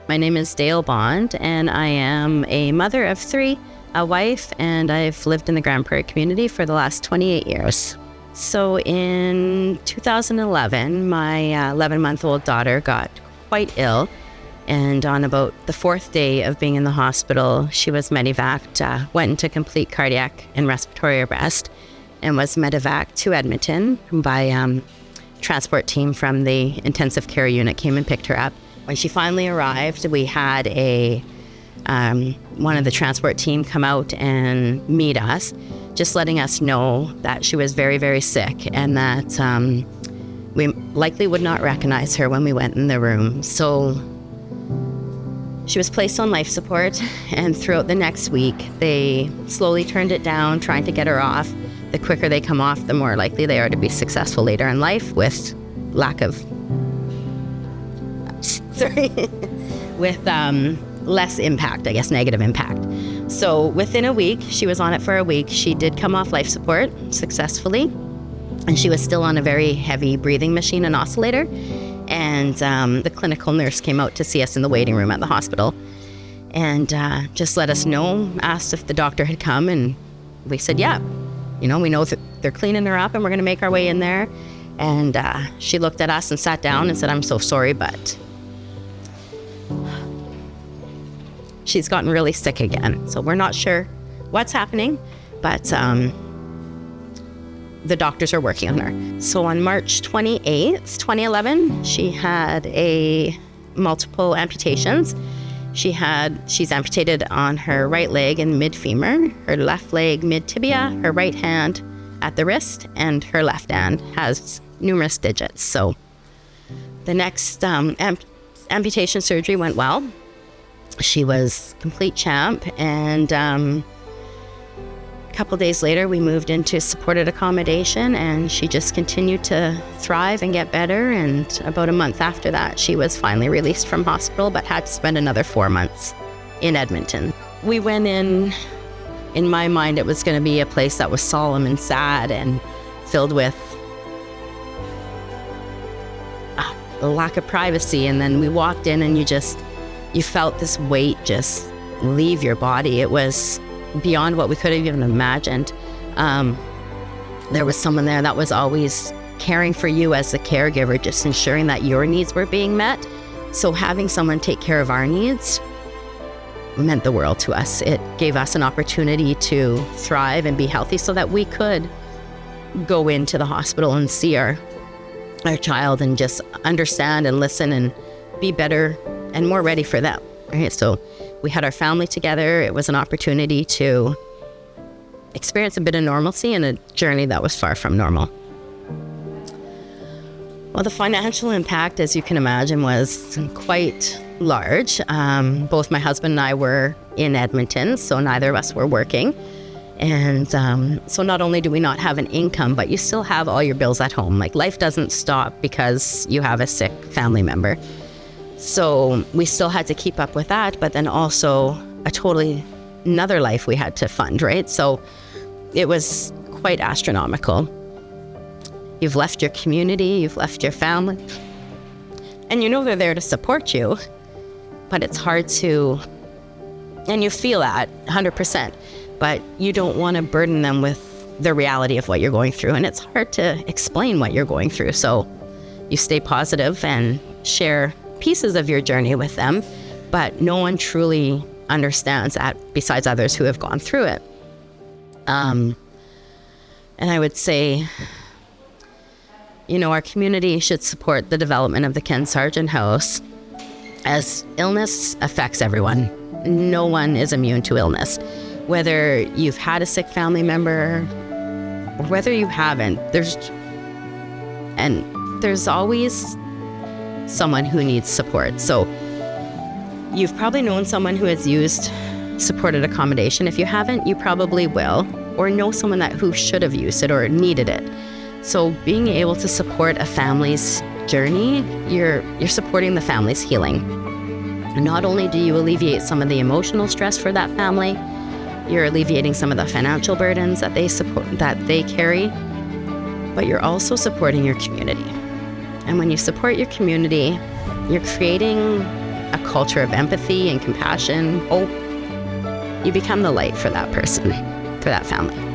My name is Dale Bond, and I am a mother of 3, a wife, and I've lived in the Grande Prairie community for the last 28 years. So in 2011, my 11-month-old daughter got quite ill, and on about the 4th day of being in the hospital, she was medevaced, went into complete cardiac and respiratory arrest, and was medevaced to Edmonton by transport team from the intensive care unit came and picked her up. When she finally arrived, we had one of the transport team come out and meet us, just letting us know that she was very, very sick and that we likely would not recognize her when we went in the room. So she was placed on life support, and throughout the next week, they slowly turned it down, trying to get her off. The quicker they come off, the more likely they are to be successful later in life with less impact, I guess, negative impact. So within a week, she was on it for a week. She did come off life support successfully, and she was still on a very heavy breathing machine and oscillator. And the clinical nurse came out to see us in the waiting room at the hospital and just let us know, asked if the doctor had come, and we said, yeah. We know that they're cleaning her up and we're going to make our way in there. And she looked at us and sat down and said, I'm so sorry, but she's gotten really sick again. So we're not sure what's happening, but the doctors are working on her. So on March 28th, 2011, she had multiple amputations. She's amputated on her right leg and mid-femur, her left leg mid-tibia, her right hand at the wrist, and her left hand has numerous digits. So the next amputation surgery went well. She was complete champ, and a couple days later we moved into supported accommodation, and she just continued to thrive and get better. And about a month after that, she was finally released from hospital, but had to spend another 4 months in Edmonton. We went in my mind, it was going to be a place that was solemn and sad and filled with a lack of privacy. And then we walked in, and you felt this weight just leave your body. It was beyond what we could have even imagined. There was someone there that was always caring for you as the caregiver, just ensuring that your needs were being met. So having someone take care of our needs meant the world to us. It gave us an opportunity to thrive and be healthy so that we could go into the hospital and see our child and just understand and listen and be better and more ready for them. Right? So we had our family together. It was an opportunity to experience a bit of normalcy in a journey that was far from normal. Well, the financial impact, as you can imagine, was quite large. Both my husband and I were in Edmonton, so neither of us were working. And so not only do we not have an income, but you still have all your bills at home. Like, life doesn't stop because you have a sick family member. So we still had to keep up with that, but then also a totally another life we had to fund, right? So it was quite astronomical. You've left your community, you've left your family, and they're there to support you, but it's hard to, and you feel that 100%, but you don't want to burden them with the reality of what you're going through, and it's hard to explain what you're going through. So you stay positive and share pieces of your journey with them, but no one truly understands that besides others who have gone through it. And I would say, our community should support the development of the Ken Sargent House, as illness affects everyone. No one is immune to illness. Whether you've had a sick family member or whether you haven't, there's always someone who needs support. So you've probably known someone who has used supported accommodation. If you haven't, you probably will, or know someone who should have used it or needed it. So being able to support a family's journey, you're supporting the family's healing. Not only do you alleviate some of the emotional stress for that family, you're alleviating some of the financial burdens that they carry, but you're also supporting your community. And when you support your community, you're creating a culture of empathy and compassion, hope, you become the light for that person, for that family.